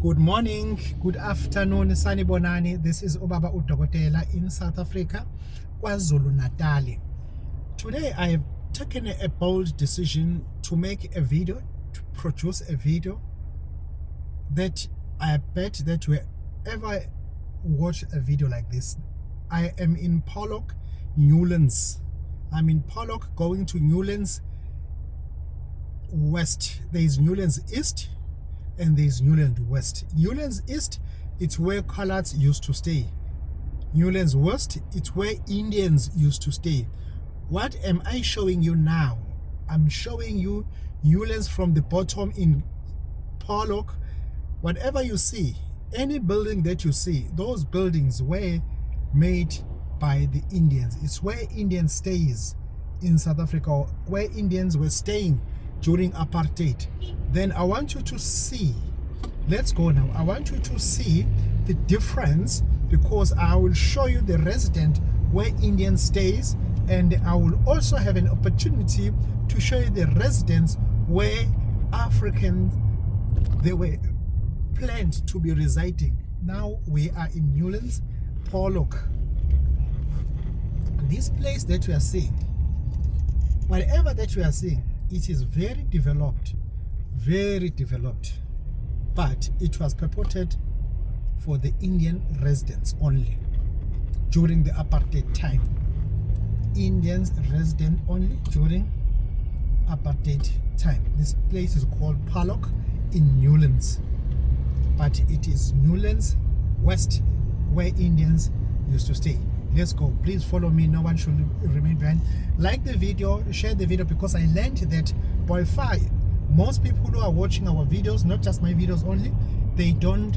Good morning, good afternoon, sanibonani. This is Obaba Udokotela in South Africa, KwaZulu Natal. Today I have taken a bold decision to make a video, to produce a video that I bet that whoever watch a video like this, I am in Parlock, Newlands. I'm in Parlock going to Newlands West. There is Newlands East and there is Newlands West. Newlands East, it's where coloureds used to stay. Newlands West, it's where Indians used to stay. What am I showing you now? I'm showing you Newlands from the bottom in Parlock. Whatever you see, any building that you see, those buildings were made by the Indians. It's where Indians stays in South Africa, or where Indians were staying during apartheid. Then I want you to see, let's go now, I want you to see the difference, because I will show you the resident where Indian stays, and I will also have an opportunity to show you the residents where Africans, they were planned to be residing. Now we are in Newlands, Parlock. This place that we are seeing, whatever that we are seeing, it is very developed, but it was purported for the Indian residents only during the apartheid time. Indians resident only during apartheid time. This place is called Parlock in Newlands, but it is Newlands West where Indians used to stay. Let's go. Please follow me. No one should remain behind. Like the video, share the video, because I learned that by far most people who are watching our videos, not just my videos only, they don't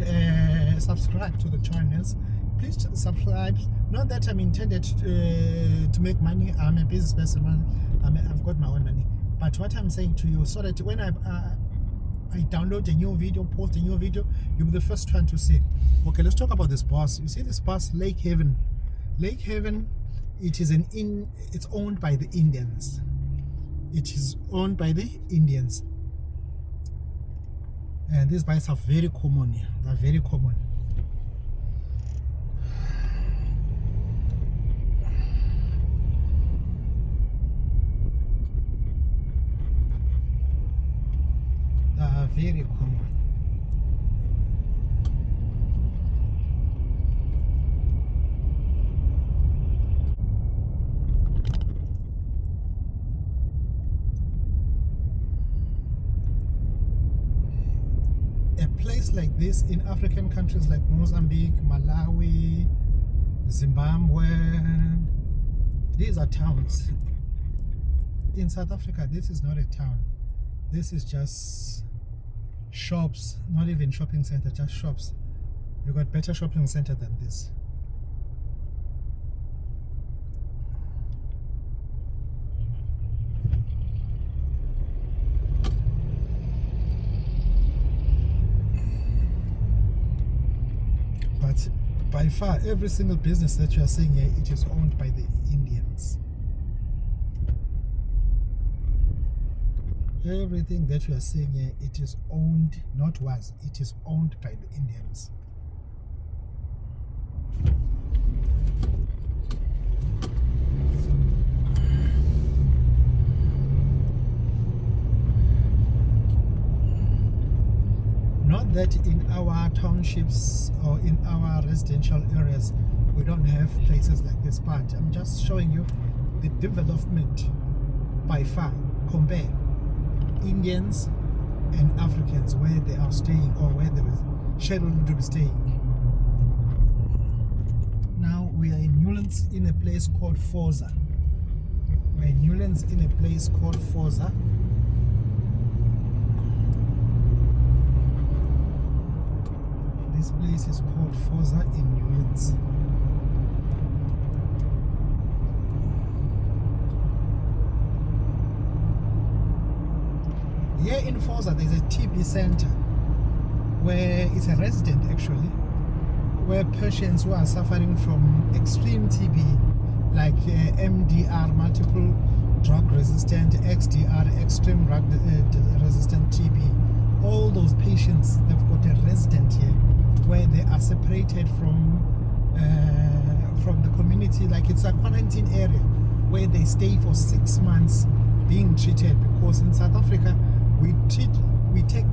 subscribe to the channels. Please subscribe. Not that I'm intended to make money. I'm a business person. I've got my own money. But what I'm saying to you, so that when I download a new video, post a new video, you'll be the first one to see. Okay, let's talk about this bus. You see this bus, Lake Haven. Lake Haven, it's owned by the Indians. It is owned by the Indians. And these bikes are very common here. They're very common. They are very common. Place like this in African countries like Mozambique, Malawi, Zimbabwe, these are towns. In South Africa, this is not a town. This is just shops, not even shopping center, just shops. You got better shopping center than this. By far, every single business that you are seeing here, it is owned by the Indians. Everything that you are seeing here, it is owned, not was, it is owned by the Indians. Not that in our townships or in our residential areas we don't have places like this, but I'm just showing you the development by far. Compare Indians and Africans, where they are staying or where they were scheduled to be staying. Now we are in Newlands in a place called Forza. We're in Newlands in a place called Forza. This place is called Forza in Newlands. Here in Forza there's a TB center, where it's a resident actually, where patients who are suffering from extreme TB, like MDR, multiple drug resistant, XDR, extreme drug resistant TB, all those patients, they've got a resident here. separated from the community. Like, it's a quarantine area where they stay for 6 months being treated, because in South Africa we take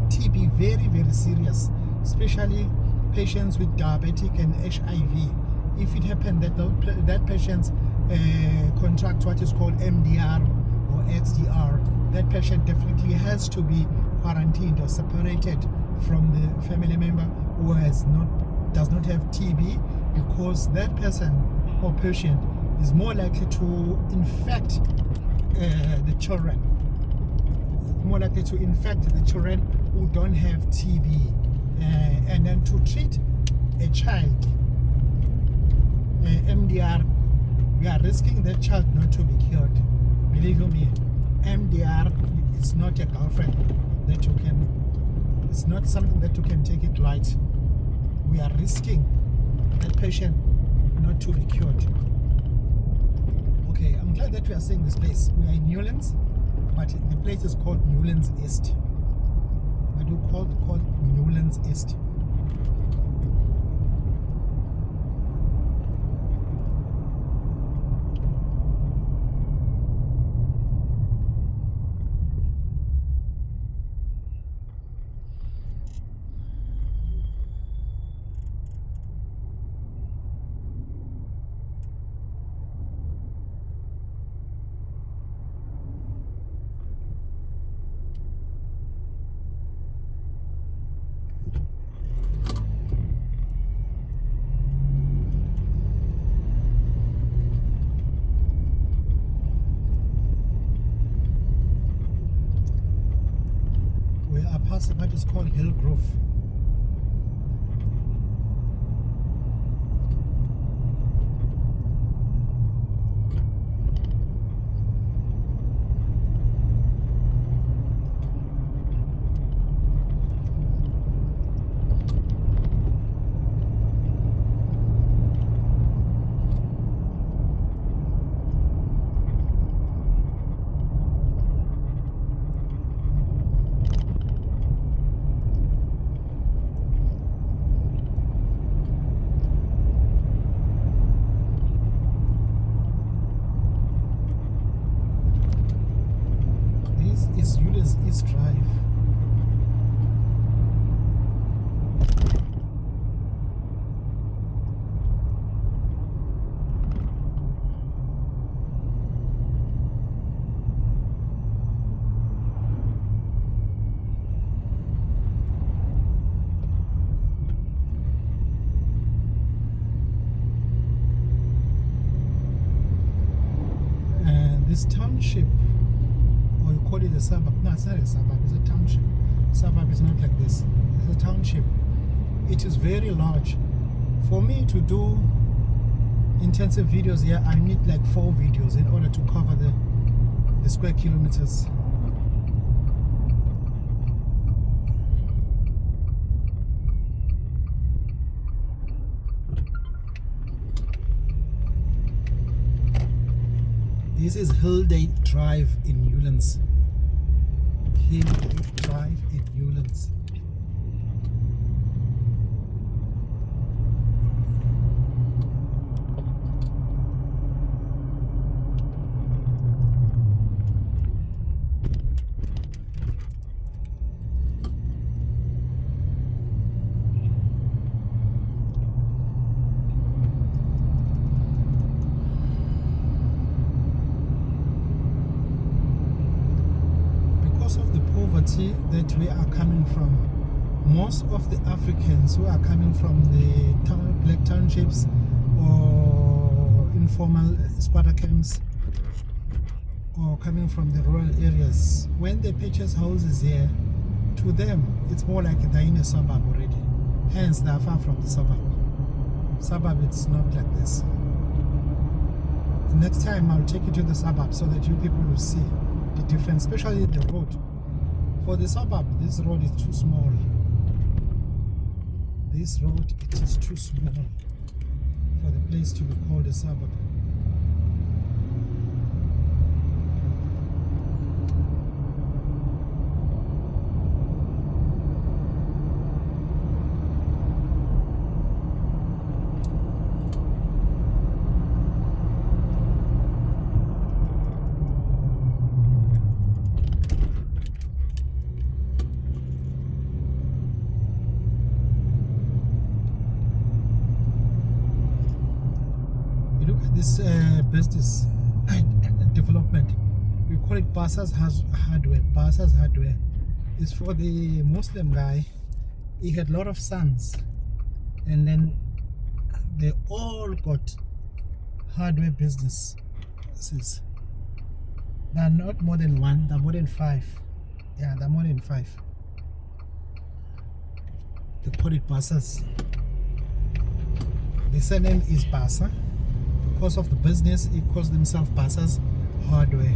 TB very, very serious, especially patients with diabetic and HIV. If it happened that that patient contract what is called MDR or XDR, that patient definitely has to be quarantined or separated from the family member who does not have TB, because that person or patient is more likely to infect the children, more likely to infect the children who don't have TB, and then to treat a child MDR, we are risking that child not to be cured. Believe you me, MDR is not a girlfriend that you can, it's not something that you can take it light. We are risking that patient not to be cured. Okay, I'm glad that we are seeing this place. We are in Newlands, but the place is called Newlands East. I do call Newlands East. We are passing what is called Hillgrove. Is Newlands East Drive. And this township, or you call it a suburb. No, it's not a suburb, it's a township. Suburb is not like this. It's a township. It is very large. For me to do intensive videos here, I need like 4 videos in order to cover the square kilometers. This is Hillday Drive in Newlands. Hillday Drive in Newlands. Of the poverty that we are coming from, most of the Africans who are coming from the black townships or informal squatter camps, or coming from the rural areas, when they purchase houses here, to them it's more like they're in a suburb already. Hence they are far from the suburb. Suburb, it's not like this. Next time I'll take you to the suburb so that you people will see the difference, especially the road. For the suburb, this road is too small. This road, it is too small for the place to be called a suburb. this business development. We call it Basa's Hardware. Basa's Hardware is for the Muslim guy. He had a lot of sons, and then they all got hardware businesses. They're not more than one, they're more than five. Yeah, they're more than five. They call it Basa's. The surname is Basa. Because of the business, it calls themselves Basa's Hardware.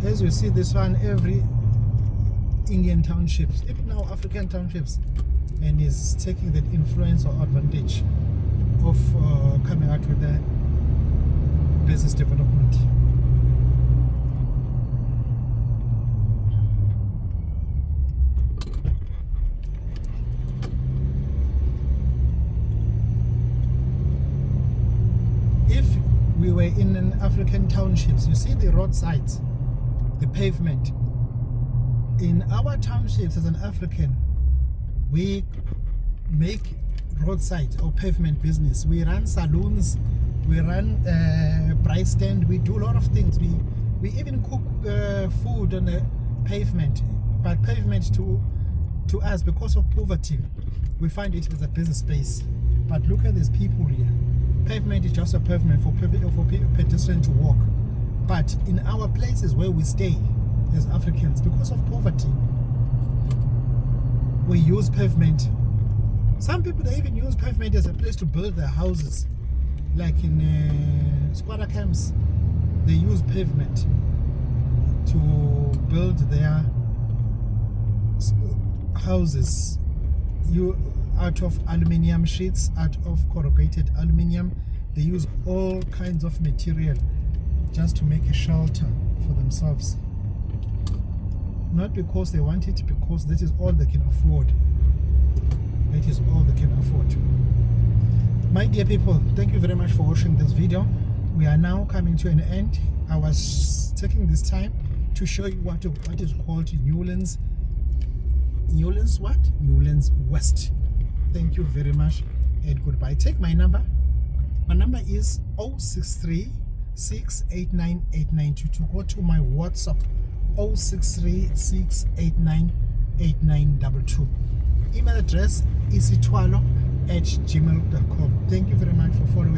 As you see, this one, every Indian townships, even now African townships, and is taking that influence or advantage of coming out with the business development. If we were in an African townships, you see the roadsides, the pavement. In our townships as an African, we make roadside or pavement business. We run saloons, we run price stand, we do a lot of things. We even cook food on the pavement. But pavement to us, because of poverty, we find it as a business space. But look at these people here. Pavement is just a pavement for pedestrians to walk. But in our places where we stay as Africans, because of poverty, we use pavement. Some people, they even use pavement as a place to build their houses. Like in squatter camps, they use pavement to build their houses. Out of aluminium sheets, out of corrugated aluminium. They use all kinds of material just to make a shelter for themselves. Not because they want it, because that is all they can afford. That is all they can afford. My dear people, thank you very much for watching this video. We are now coming to an end. I was taking this time to show you what is called Newlands. Newlands what? Newlands West. Thank you very much and goodbye. Take my number. My number is 063 689 8922. Go to my WhatsApp 063 689 8922. Email address isitwalo@gmail.com. Thank you very much for following.